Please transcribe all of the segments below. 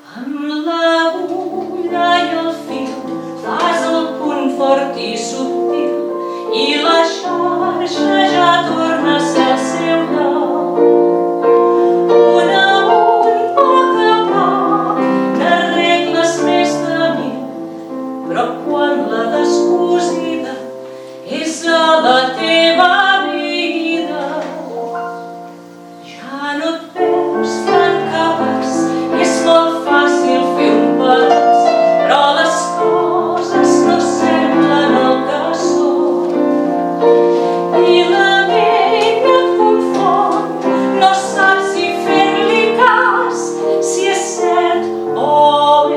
Amb l'agulla i el fil fas el punt fort i subtil i la xarxa ja torna a ser el seu lloc. Un a un, poc a poc, n'arregles més de 1000, però quan la descosida és a la teva vida, ja no et veus tan capaç. És molt fàcil fer un pas, però les coses no semblen el que són. I la ment et confon, no saps si fer-li cas, si és cert o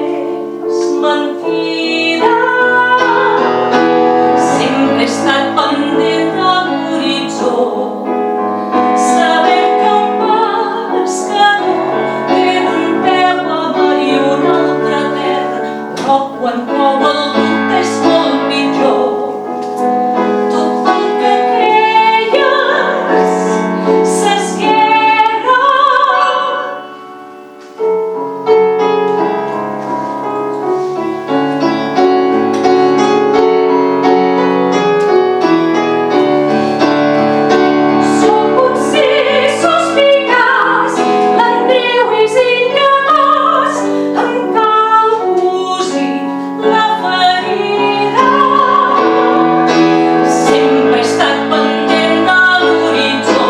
és mentida. Sempre he estat pendent de l'horitzó, sabent que un pescador té un peu a mar i un altre a terra, però quan cou el dubte és molt pitjor. Tot el que creies s'esguerra. Som potser sospicaç, l'Andreu és incapaç, em cal cosir la ferida. Sempre he estat pendent de l'horitzó,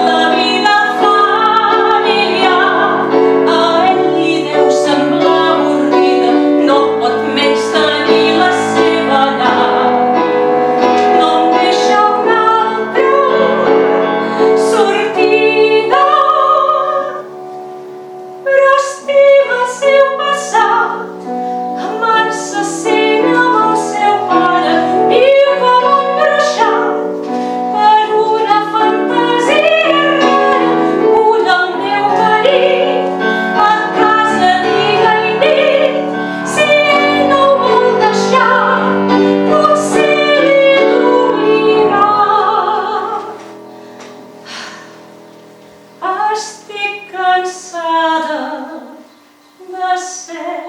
la vida familiar a ell li deu semblar avorrida, no pot menystenir la seva llar. No em deixa una altra sortida, però estima el seu passat, amant se sent amb el seu pare, viu com un bruixat per una fantasia rara. Vull el meu marit a casa dia i nit, si ell no ho vol deixar, potser l'il·lumirà. Estic cansada de ser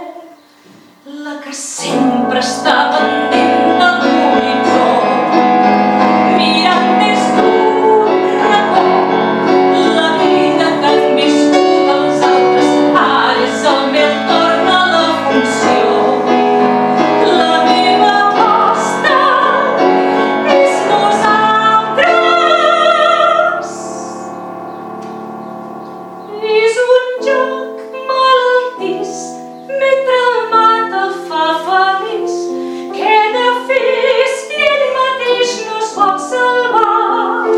la que sempre està pendent de l'horitzó, mirant des d'un racó la vida que han viscut els altres. Ara és el meu torn a la funció. La meva aposta és nosaltres. És un joc malaltís, mentre el mata el fa feliç. Què he de fer si ell mateix no es pot salvar?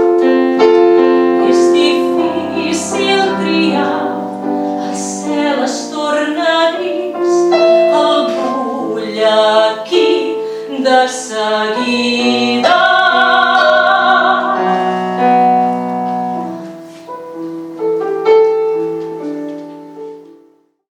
És difícil triar, el cel es torna gris, el bull aquí de seguida.